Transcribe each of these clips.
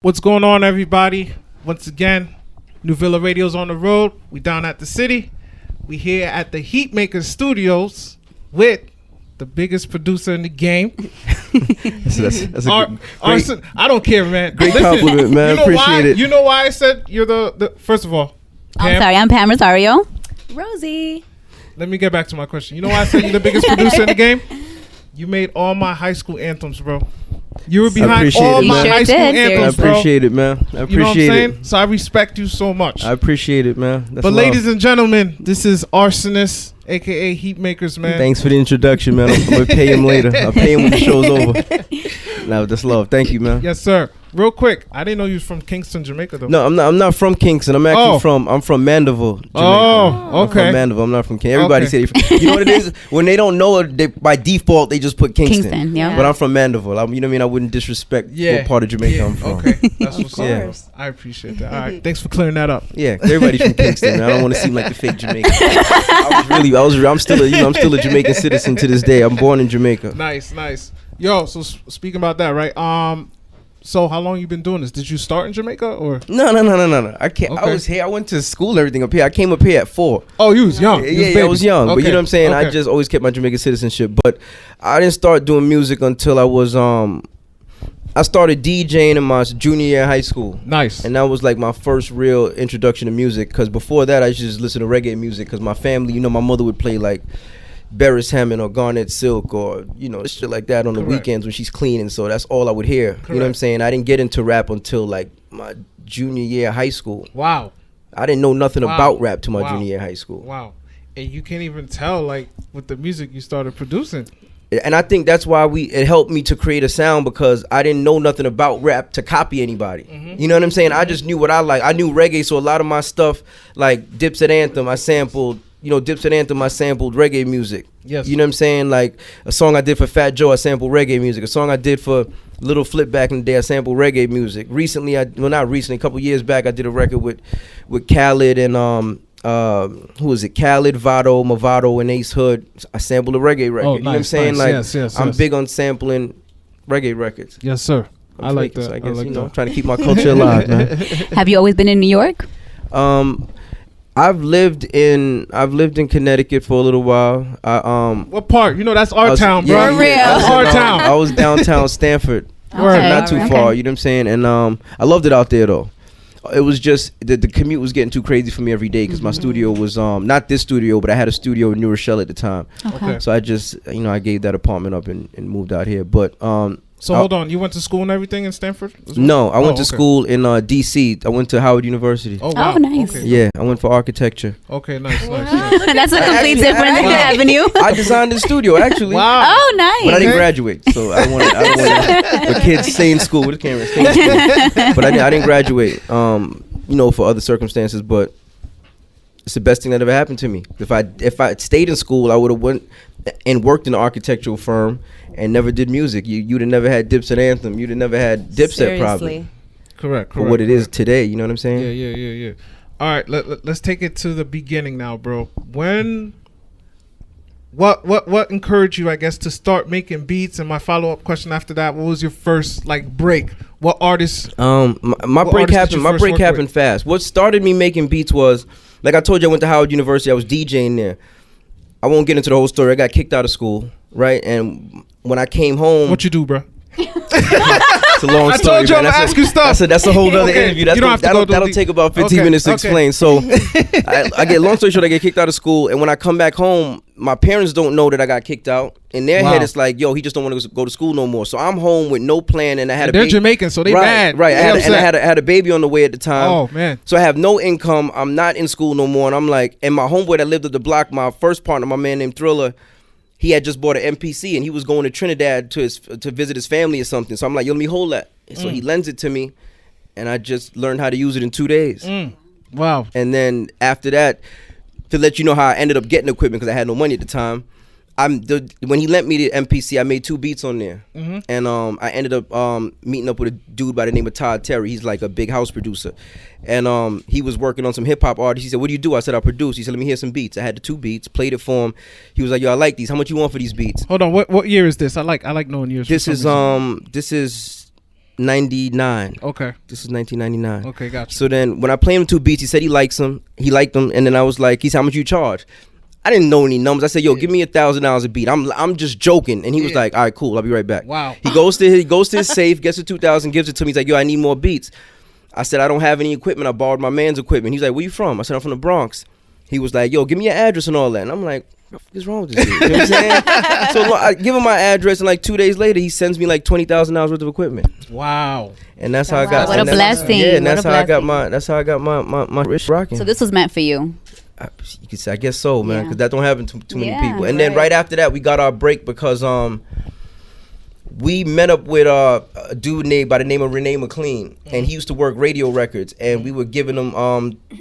What's going on, everybody? Once again, New Vil La Radio's on the road. We down at the city. We here at the HeatMakerZ studios with the biggest producer in the game. that's a great, I don't care, man. Great compliment, man. You know Appreciate why? it. You know why I said you're the first of all, Pam, I'm sorry, I'm Pam Rosario. Rosie. let me get back to my question. You know why I said you're the biggest producer in the game? You made all my high school anthems, bro. You were behind all my high school anthems, I bro. appreciate it, man. I appreciate You know what I'm it. saying? So I respect you so much. I appreciate it, man. That's But love. ladies and gentlemen, this is Rsonist, aka HeatMakerZ, man. Thanks for the introduction, man. I'm gonna pay him later. I'll pay him when the show's over. No, that's love. Thank you, man. Yes, sir. Real quick, I didn't know you was from Kingston, Jamaica, though. No, I'm not from Kingston. I'm actually I'm from Mandeville, Jamaica. Oh, I'm from okay. Mandeville. I'm not from Kingston. Everybody Okay. say you know what it is? When they don't know it, they, by default they just put Kingston. Kingston, yeah. But I'm from Mandeville. You know what I mean? I wouldn't disrespect what part of Jamaica I'm from. Okay, that's what's Yeah. up. I appreciate that. All right, thanks for clearing that up. Yeah, everybody's from Kingston. Man. I don't want to seem like the fake Jamaican. I'm still a Jamaican citizen to this day. I'm born in Jamaica. Nice. Yo, so speaking about that, right? So how long you been doing this? Did you start in Jamaica or? No. I can't. Okay. I was here. I went to school and everything up here. I came up here at 4. Oh, you was young. Yeah, I was young. But you know what I'm saying? I Okay. just always kept my Jamaican citizenship. But I didn't start doing music until I was I started DJing in my junior year of high school. Nice. And that was like my first real introduction to music. Because before that, I just listened to reggae music. Because my family, you know, my mother would play like Beres Hammond or Garnet Silk or, you know, shit like that on the Correct. weekends when she's cleaning. So that's all I would hear. Correct. You know what I'm saying? I didn't get into rap until like my junior year of high school. Wow. I didn't know nothing Wow. about rap till my Wow. junior year of high school. Wow. And you can't even tell, like, with the music you started producing. And I think that's why it helped me to create a sound, because I didn't know nothing about rap to copy anybody. Mm-hmm. You know what I'm saying? I just knew what I like. I knew reggae, so a lot of my stuff, like Dipset Anthem, I sampled reggae music. Yes. You know what I'm saying? Like a song I did for Fat Joe, I sampled reggae music. A song I did for Little Flip back in the day, I sampled reggae music. Recently, not recently, a couple years back, I did a record with Khalid and who is it? Khalid, Vado, Movado, and Ace Hood. I sampled a reggae record. Oh, You know what I'm nice, saying? nice. Like Yes, I'm yes. big on sampling reggae records. Yes, sir. I like Jamaican, that. so I I guess like you know, that. trying to keep my culture alive, man. Have you always been in New York? I've lived in Connecticut for a little while. What part? You know, that's our town, bro. For real. That's our I town. was downtown Stanford. Okay. Not too Okay. far, you know what I'm saying? And I loved it out there though. It was just the commute was getting too crazy for me every day, because my studio was not this studio, but I had a studio in New Rochelle at the time. Okay. So I just I gave that apartment up and moved out here. But So hold on, you went to school and everything in Stanford? as well? no, I went to okay. school in DC. I went to Howard University. Oh, wow. Oh, nice. Okay. Yeah, I went for architecture. Okay, nice. Yeah. That's a complete different avenue. I designed the studio actually. Wow. Oh, nice. But I didn't Okay. graduate, so I don't want the kids stay in school with the camera. Stay in school. But I didn't graduate, for other circumstances. But it's the best thing that ever happened to me. If I stayed in school, I would have went and worked in an architectural firm and never did music. You'd have never had Dipset Anthem. You'd have never had Dipset probably Correct. for what it is today. You know what I'm saying? Yeah. All right, let's take it to the beginning now, bro. What encouraged you, I guess, to start making beats? And my follow-up question after that, what was your first break? What artist? My What break artist did you happened. My first break work happened with? fast. What started me making beats was, like I told you, I went to Howard University. I was DJing there. I won't get into the whole story. I got kicked out of school, right? And when I came home, What you do, bro? it's a long I story. told you man. I'm asking stuff. That's a whole other Okay, interview. you don't have to go That'll deep. take about 15 Okay, minutes to okay. explain. So I get, long story short, I get kicked out of school, and when I come back home, my parents don't know that I got kicked out. In their Wow. head, it's like, yo, he just don't want to go to school no more. So I'm home with no plan, and I had They're Jamaican, so they right, mad. right. They I upset. had a baby on the way at the time. Oh man. So I have no income. I'm not in school no more. And I'm like, and my homeboy that lived at the block, my first partner, my man named Thriller, he had just bought an MPC and he was going to Trinidad to visit his family or something. So I'm like, yo, let me hold that. And so he lends it to me, and I just learned how to use it in 2 days. Wow. And then after that, to let you know how I ended up getting equipment, because I had no money at the time. When he lent me the MPC, I made 2 beats on there, and I ended up meeting up with a dude by the name of Todd Terry. He's like a big house producer, and he was working on some hip hop artists. He said, "What do you do?" I said, "I produce." He said, "Let me hear some beats." I had the 2 beats, played it for him. He was like, "Yo, I like these. How much you want for these beats?" Hold on. What year is this? I like knowing years. This for is some reason. this is 99. Okay. This is 1999. Okay, gotcha. So then when I played him 2 beats, he said he likes them. He liked them, and then I was like, he said, how much you charge? I didn't know any numbers. I said, yo, give me $1,000 a beat. I'm just joking. And he was like, all right, cool. I'll be right back. Wow. He goes to his safe, gets the 2,000, gives it to me. He's like, yo, I need more beats. I said, I don't have any equipment. I borrowed my man's equipment. He's like, where you from? I said, I'm from the Bronx. He was like, yo, give me your address and all that. And I'm like, what the fuck is wrong with this dude? You know what I'm saying? So I give him my address, and like 2 days later, he sends me like $20,000 worth of equipment. Wow. And that's how I got. What a blessing. Yeah, and What that's a how I got blessing. that's how I got my wrist rocking. So this was meant for you. You could say, I guess so, man, Yeah. because that don't happen to too many Yeah, people. And then right after that, we got our break because we met up with a dude by the name of Renee McLean, and he used to work radio records, and we were giving him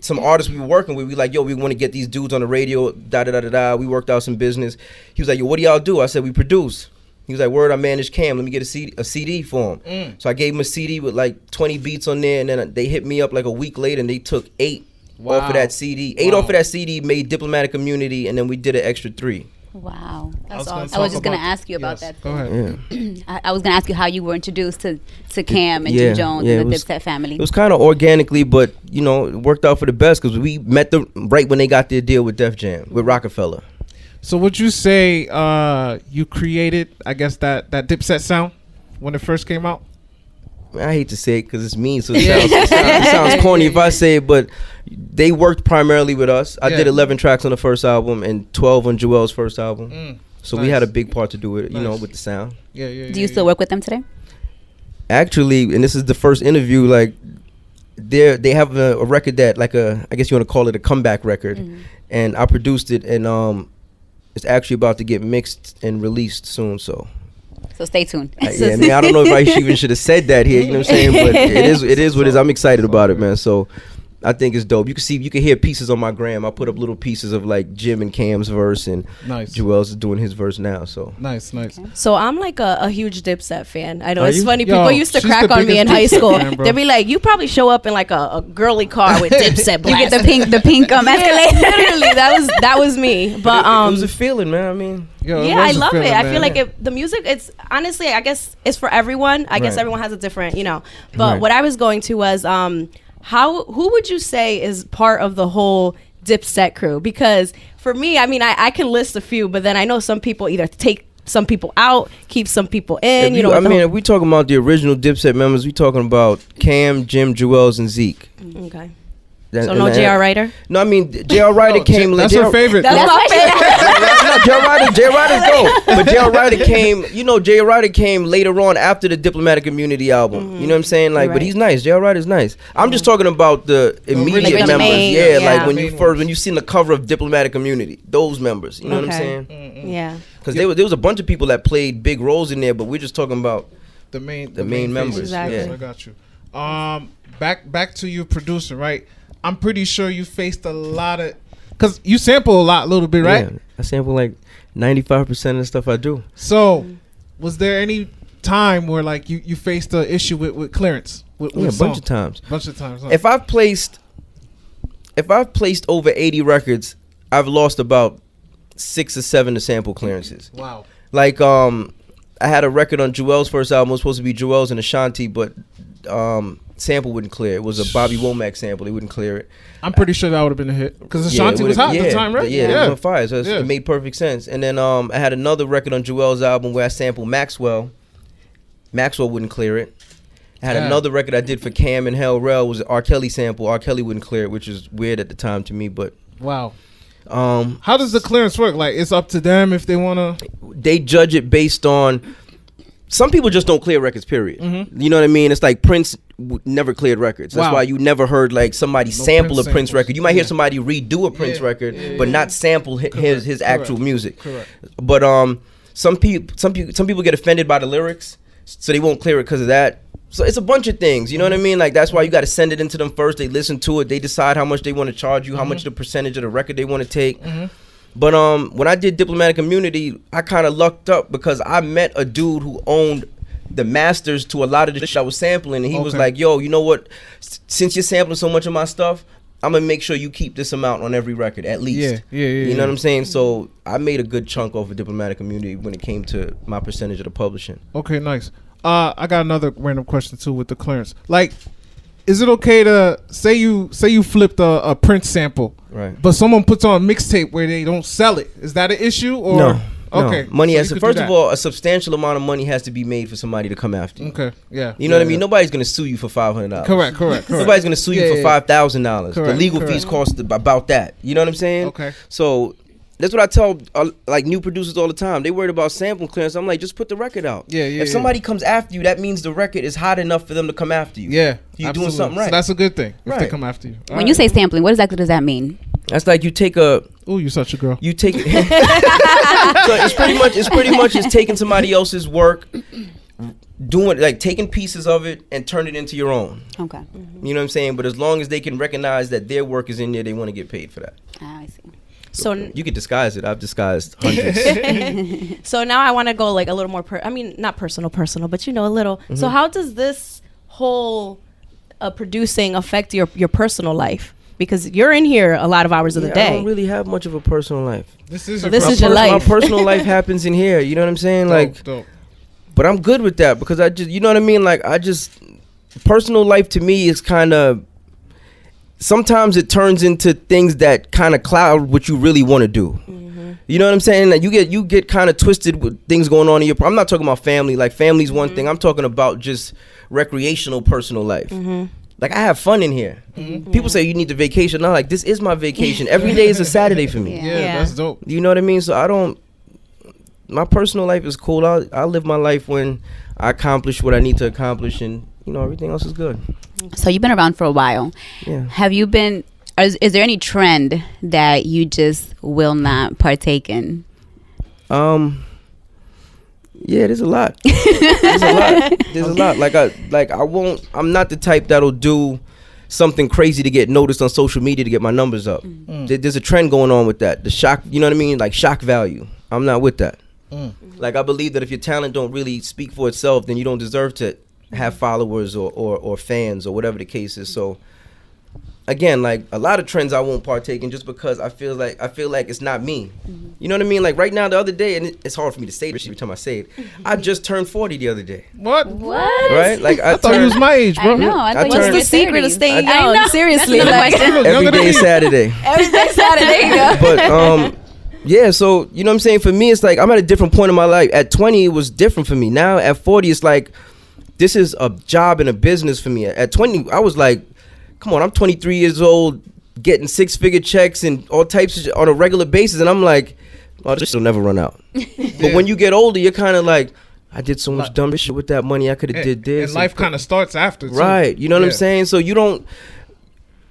some artists we were working with. We like, yo, we want to get these dudes on the radio, da. We worked out some business. He was like, yo, what do y'all do? I said, we produce. He was like, word, I manage Cam. Let me get a CD for him. So I gave him a CD with like 20 beats on there, and then they hit me up like a week later, and they took 8 off of that CD. 8 off of that CD, made Diplomatic Immunity, and then we did an extra 3. Wow. That's I was just going to ask you about that. Go ahead. Yeah. I was going to ask you how you were introduced to Cam and Yeah, Jim Jones yeah, and the it was- Dipset family. It was kind of organically, but you know, it worked out for the best because we met them right when they got their deal with Def Jam with Rockefeller. So would you say you created, I guess, that Dipset sound when it first came out? I hate to say it because it's mean, so it sounds corny if I say it, but they worked primarily with us. I did 11 tracks on the first album and 12 on Joel's first album. So we Nice. had a big part to do with it, you know, Nice. with the sound. Yeah. Do you still work with them today? Actually, and this is the first interview, like they have a record that like I guess you want to call it a comeback record, and I produced it, and it's actually about to get mixed and released soon, so. So stay tuned. Yeah, I mean, I don't know if I even should have said that here, you know what I'm saying? But it is what it is. I'm excited about it, man. So I think it's dope. You can hear pieces on my gram. I put up little pieces of like Jim and Cam's verse, and Nice. Joel's is doing his verse now. So Nice. So I'm like a huge Dipset fan. I know Are it's you? funny. Yo, People used to she's crack the on me in biggest high Dipset school. fan, bro. They'd be like, "You probably show up in like a girly car with Dipset You get blasting." the pink Yeah, Escalade. literally, that was me. But it was a feeling, man. I mean, Yo, it yeah, I was a love feeling, it. I man. feel like the music, it's honestly, I guess it's for everyone. I guess Right. everyone has a different, you know. But Right. what I was going to was, who would you say is part of the whole Dipset crew? Because for me, I mean, I can list a few, but then I know some people either take some people out, keep some people in. if You know, I with the mean, whole- if we talking about the original Dipset members, we talking about Cam, Jim, Joel's, and Zeke. okay. And- So and no I- J.R. Ryder. No, I mean J.R. Ryder came. That's J.R. her favorite. That's though. my favorite. No, J.R. Ryder's dope. But J.R. Ryder came, you know, J.R. Ryder came later on after the Diplomatic Immunity album. You know what I'm saying? Like, You're but right. he's nice. J.R. Ryder's nice. I'm just talking about the immediate original members. main, Yeah, yeah. like when Main you ones. seen the cover of Diplomatic Immunity, those members. You know what I'm Okay. saying? Yeah. Because there was a bunch of people that played big roles in there, but we're just talking about The main members. faces. Exactly. Yeah. I got you. Back to you producing, right? I'm pretty sure you faced a lot of, cause you sample a little bit, right? Yeah, I sample like 95% of the stuff I do. So, was there any time where like you faced an issue with clearance? With Yeah, a song? bunch of times. Bunch of times. Huh? If I've placed over 80 records, I've lost about 6 or 7 to sample clearances. Wow. Like I had a record on Joel's first album. It was supposed to be Joel's and Ashanti, but sample wouldn't clear. It was a Bobby Womack sample. They wouldn't clear it. I'm pretty sure that would have been a hit because Yeah, Ashanti it was hot would've- at the time, right? Yeah, it was on fire. So Yeah. it made perfect sense. And then I had another record on Joel's album where I sampled Maxwell. Maxwell wouldn't clear it. I had Yeah. another record I did for Cam and Hell Rel was an R. Kelly sample. R. Kelly wouldn't clear it, which is weird at the time to me, but Wow. How does the clearance work? Like it's up to them if they want to. they judge it based on. Some people just don't clear records, period. Mm-hmm. You know what I mean? It's like Prince never cleared records. That's Wow. why you never heard like somebody sample Prince a Prince samples. record. You might hear Yeah. somebody redo a Prince Yeah, record, yeah, but yeah. not sample his actual Correct. music. Correct. But some people get offended by the lyrics, so they won't clear it because of that. So it's a bunch of things, you know what I mean? Like that's why you got to send it into them first. They listen to it, they decide how much they want to charge you, how much the percentage of the record they want to take. But when I did Diplomatic Immunity, I kind of lucked up because I met a dude who owned the masters to a lot of the shit I was sampling, and he was Okay. like, "Yo, you know what? Since you're sampling so much of my stuff, I'm gonna make sure you keep this amount on every record at least." Yeah. You know what I'm saying? So I made a good chunk off of Diplomatic Immunity when it came to my percentage of the publishing. Okay, nice. I got another random question too with the clearance. Like, is it okay to say you flipped a Prince sample, Right. but someone puts on a mixtape where they don't sell it? Is that an issue? Or No. okay, Money so has you to, could do first of that. all, a substantial amount of money has to be made for somebody to come after you. Okay, yeah. You know what I mean? Nobody's gonna sue you for $500. Correct. Nobody's gonna sue you for $5,000. The Correct, legal fees cost about that. You know what I'm saying? Okay. So that's what I tell like new producers all the time. They worried about sample clearance. I'm like, just put the record out. Yeah. If somebody comes after you, that means the record is hot enough for them to come after you. Yeah, You're absolutely. doing something right. So that's a good thing if they Right. come after you. When you say sampling, what exactly does that mean? That's like you take a. "Oh, you're such a girl." You take it. So it's pretty much just taking somebody else's work, doing like taking pieces of it and turn it into your own. Okay. You know what I'm saying? But as long as they can recognize that their work is in there, they want to get paid for that. Ah, I see. So You can disguise it. I've disguised hundreds. So now I want to go like a little more. Not personal, but a little. So how does this whole producing affect your personal life? Because you're in here a lot of hours of the day. I don't really have much of a personal life. This is So this is your My life. personal life happens in here. You know what I'm saying? dope. But I'm good with that because I just, you know what I mean? Like personal life to me is kind of, sometimes it turns into things that kind of cloud what you really want to do. You know what I'm saying? Like you get kind of twisted with things going on in your. I'm not talking about family. Like family's one thing. I'm talking about just recreational personal life. Like I have fun in here. People say you need the vacation. I'm like, this is my vacation. Every day is a Saturday for me. Yeah, that's dope. You know what I mean? So my personal life is cool. I live my life when I accomplish what I need to accomplish, and everything else is good. So you've been around for a while. Yeah. Have you been? Is there any trend that you just will not partake in? Yeah, there's a lot. There's a lot. I'm not the type that'll do something crazy to get noticed on social media to get my numbers up. There's a trend going on with that. The shock, you know what I mean? Like shock value. I'm not with that. Like I believe that if your talent don't really speak for itself, then you don't deserve to have followers or fans or whatever the case is. So again, like a lot of trends I won't partake in just because I feel like it's not me. You know what I mean? Like right now, the other day, and it's hard for me to say this every time I say it, I just turned 40 the other day. What? Right? Like I thought you was my age, bro. I know. I thought you turned- were in What's the your secret of 30s. staying I young? know. Seriously, That's another like- question. Every day is Saturday. Every day Saturday, you go. But yeah, so you know what I'm saying? For me, it's like I'm at a different point in my life. At 20, it was different for me. Now at 40, it's like this is a job and a business for me. At 20, I was like, come on, I'm 23 years old, getting 6-figure checks and all types of shit on a regular basis, and I'm like, oh, this will never run out. But when you get older, you're kind of like, I did so much dumb shit with that money. I could have did this. And life kind of starts after, too. Right. You know what I'm saying? So you don't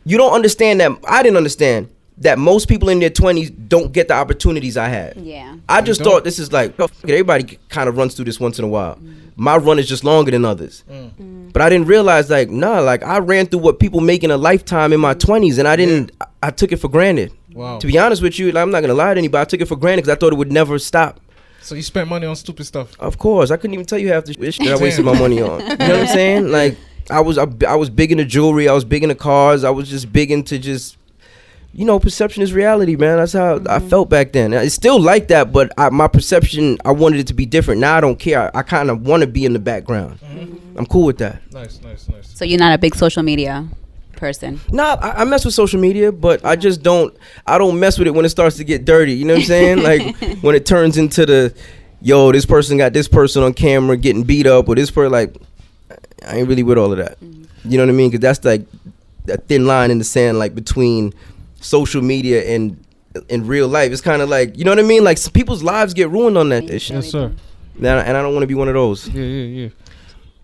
understand that. I didn't understand that most people in their 20s don't get the opportunities I had. Yeah. I just thought this is like, oh, everybody kind of runs through this once in a while. My run is just longer than others. But I didn't realize like, like I ran through what people make in a lifetime in my 20s, and I took it for granted. Wow. To be honest with you, I'm not going to lie to anybody. I took it for granted because I thought it would never stop. So you spent money on stupid stuff. Of course. I couldn't even tell you half the shit that I wasted my money on. You know what I'm saying? Like I was big into jewelry. I was big into cars. I was just big into just, perception is reality, man. That's how I felt back then. It's still like that, but my perception, I wanted it to be different. Now I don't care. I kind of want to be in the background. I'm cool with that. Nice. So you're not a big social media person? Nah, I mess with social media, but I don't mess with it when it starts to get dirty. You know what I'm saying? Like when it turns into this person got this person on camera getting beat up, or this person, like, I ain't really with all of that. You know what I mean? Because that's like a thin line in the sand, like between social media and in real life. It's kind of like, you know what I mean? Like some people's lives get ruined on that shit. Yes, sir. And I don't want to be one of those. Yeah.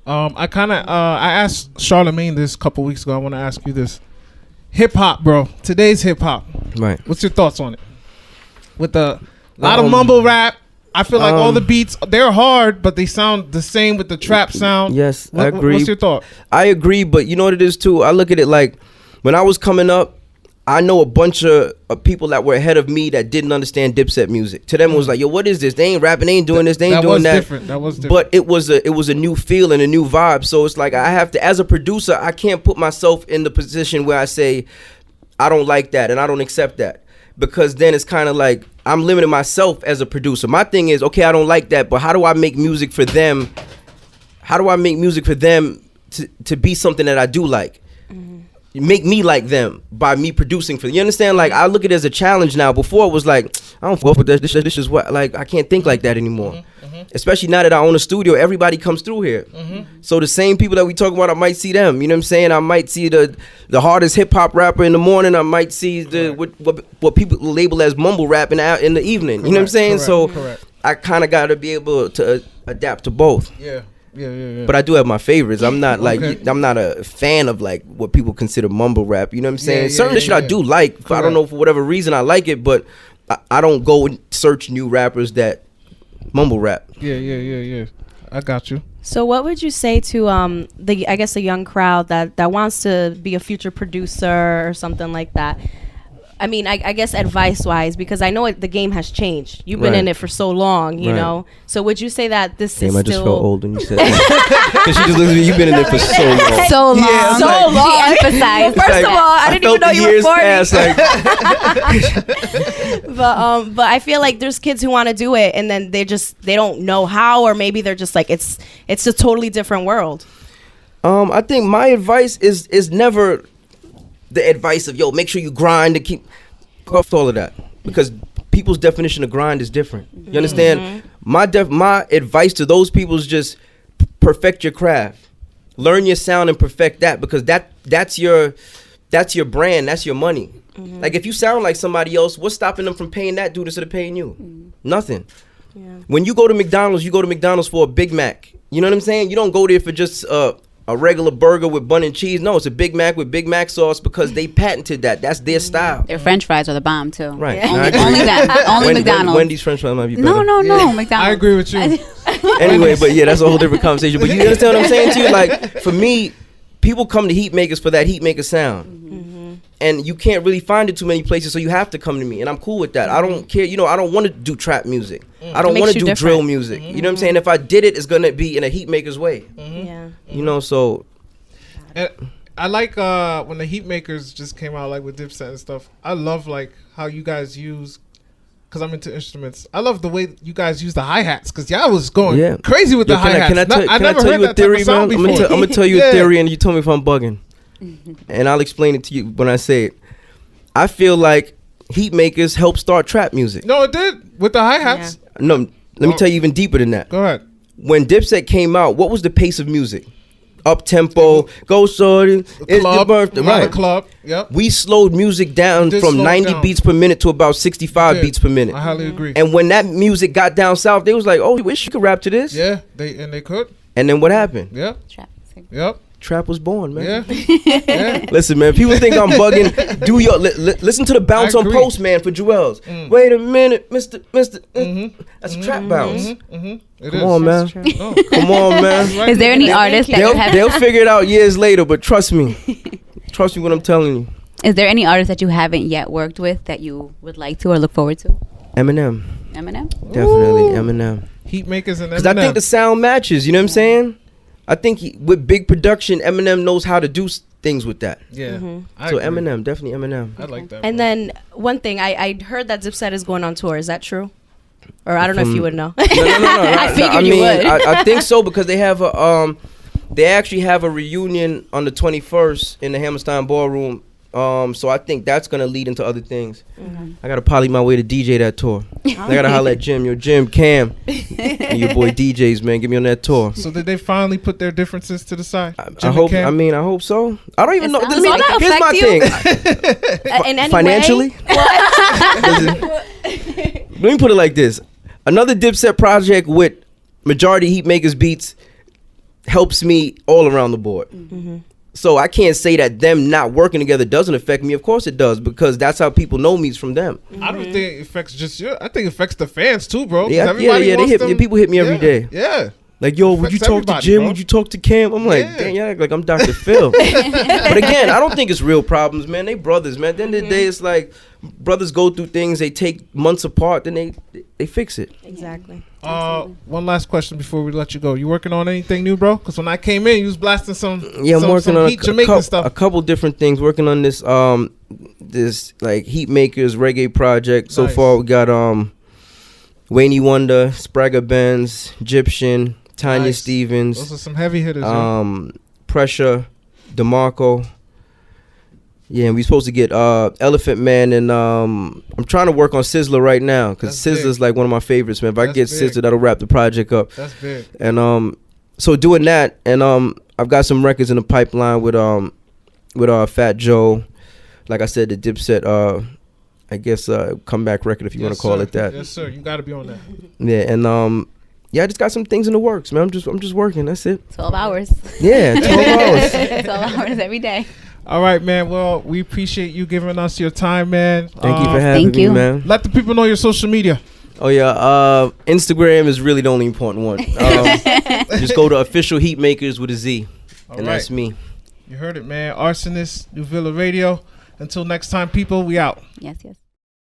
I asked Charlamagne this a couple weeks ago. I want to ask you this. Hip hop, bro. Today's hip hop. Right. What's your thoughts on it? With a lot of mumble rap. I feel like all the beats, they're hard, but they sound the same with the trap sound. Yes, I agree. What's your thought? I agree, but you know what it is too? I look at it like when I was coming up, I know a bunch of people that were ahead of me that didn't understand Dipset music. To them, it was like, yo, what is this? They ain't rapping, they ain't doing this, they ain't doing that. That was different. But it was a new feel and a new vibe. So it's like I have to, as a producer, I can't put myself in the position where I say, I don't like that and I don't accept that. Because then it's kind of like I'm limiting myself as a producer. My thing is, okay, I don't like that, but how do I make music for them? how do I make music for them to be something that I do like? Make me like them by me producing for them. You understand? Like, I look at it as a challenge now. Before it was like, I don't fuck with this is what, like, I can't think like that anymore. Especially now that I own a studio, everybody comes through here. So the same people that we talk about, I might see them. You know what I'm saying? I might see the hardest hip hop rapper in the morning. I might see what people label as mumble rap in the evening. You know what I'm saying? Correct. I kind of got to be able to adapt to both. Yeah. But I do have my favorites. I'm not like Okay. I'm not a fan of like what people consider mumble rap. You know what I'm saying? Certain shit I do like. Correct. I don't know for whatever reason I like it, but I don't go and search new rappers that mumble rap. Yeah. I got you. So what would you say to the young crowd that wants to be a future producer or something like that? I mean, I guess advice-wise, because I know the game has changed. You've been in it for so long, you know. So would you say that this is I just felt old when you said that. Because she just looks at me, you've been in it for so long. So long. Yeah, so like, long. She emphasized. First of all, I didn't even know you were 40. Pass, like, But I feel like there's kids who want to do it and then they don't know how, or maybe they're just like it's a totally different world. I think my advice is never the advice of, yo, make sure you grind to keep off all of that, because people's definition of grind is different. You understand? My advice to those people is just perfect your craft, learn your sound and perfect that, because that's your brand, that's your money. Like, if you sound like somebody else, what's stopping them from paying that dude instead of paying you? Nothing. When you go to McDonald's for a Big Mac. You know what I'm saying? You don't go there for just a regular burger with bun and cheese. No, it's a Big Mac with Big Mac sauce, because they patented that. That's their style. Their French fries are the bomb too. Right. Yeah. Only McDonald's. Wendy's French fries might be better. No, McDonald's. I agree with you. Anyway, but yeah, that's a whole different conversation. But you understand what I'm saying to you? Like, for me, people come to HeatMakerZ for that HeatMakerZ sound. And you can't really find it too many places, so you have to come to me, and I'm cool with that. I don't care, I don't want to do trap music. I don't want to do drill music. You know what I'm saying? If I did it, it's gonna be in a HeatMakerZ way. So. And I like when the HeatMakerZ just came out, like with Dipset and stuff. I love like how you guys use, because I'm into instruments. I love the way you guys use the hi-hats, because y'all was going crazy with the hi-hats. Can I tell you a theory, man? I'm gonna tell you a theory, and you tell me if I'm bugging. And I'll explain it to you when I say it. I feel like HeatMakerZ helped start trap music. No, it did with the hi-hats. No, let me tell you even deeper than that. Go ahead. When Dipset came out, what was the pace of music? Up tempo, go shorty, it's your birthday, right? Club, yep. We slowed music down from 90 beats per minute to about 65 beats per minute. I highly agree. And when that music got down south, they was like, "Oh, we wish you could rap to this." Yeah, they could. And then what happened? Yeah. Yep. Trap was born, man. Yeah. Listen, man, people think I'm bugging. Do your listen to the bounce on Post, man, for Jewels. Wait a minute, Mr. That's a trap bounce. Come on, man. No. Come on, man. Is there any artist that you have? They'll figure it out years later, but trust me. Trust me when I'm telling you. Is there any artist that you haven't yet worked with that you would like to or look forward to? Eminem. Definitely Eminem. HeatMakerZ and Eminem. Because I think the sound matches, you know what I'm saying? I think with big production, Eminem knows how to do things with that. Yeah. So agree. Eminem, definitely Eminem. I like that. And then one thing, I heard that Dipset is going on tour. Is that true? Or I don't know if you would know. No. I figured you would. I think so, because they have they actually have a reunion on the 21st in the Hammerstein Ballroom. So I think that's gonna lead into other things. I gotta poly my way to DJ that tour. I gotta holler at Jim, Cam, and your boy DJs, man. Get me on that tour. So did they finally put their differences to the side? I hope. I hope so. I don't even know. Does all that Here's my affect thing. in any Financially. way? Let me put it like this: another Dipset project with majority HeatMakerZ beats helps me all around the board. So I can't say that them not working together doesn't affect me. Of course it does, because that's how people know me is from them. I don't think it affects just you. I think it affects the fans too, bro. Yeah. People hit me every day. Yeah. Like, yo, would you talk to Jim? Bro. Would you talk to Cam? I'm like, dang, yeah, like I'm Dr. Phil. But again, I don't think it's real problems, man. They brothers, man. At the end of the day, it's like brothers go through things. They take months apart, then they fix it. Exactly. One last question before we let you go. You working on anything new, bro? Because when I came in, you was blasting some. Yeah, I'm working on Jamaican stuff. A couple different things. Working on this this like HeatMakerZ reggae project. So far, we got Wayne Wonder, Spragga Benz, Egyptian, Tanya Nice. Stevens, Those are some heavy hitters. Yo. Pressure, DeMarco. Yeah, and we supposed to get Elephant Man, and I'm trying to work on Sizzler right now because That's Sizzler's big. like one of my favorites, man. If I That's get big. Sizzler, that'll wrap the project up. That's big. And so doing that, and I've got some records in the pipeline with Fat Joe, like I said, the Dipset, I guess comeback record if you want to call sir. it that. Yes, sir. You got to be on that. Yeah, and yeah, I just got some things in the works, man. I'm just working. That's it. 12 hours. Yeah, 12 hours. 12 hours every day. All right, man. Well, we appreciate you giving us your time, man. Thank you for having Thank me, you. man. Let the people know your social media. Oh yeah, Instagram is really the only important one. Just go to official HeatMakerZ with a Z, All and right. that's me. You heard it, man. Rsonist, New Vil La Radio. Until next time, people, we out. Yes, yes.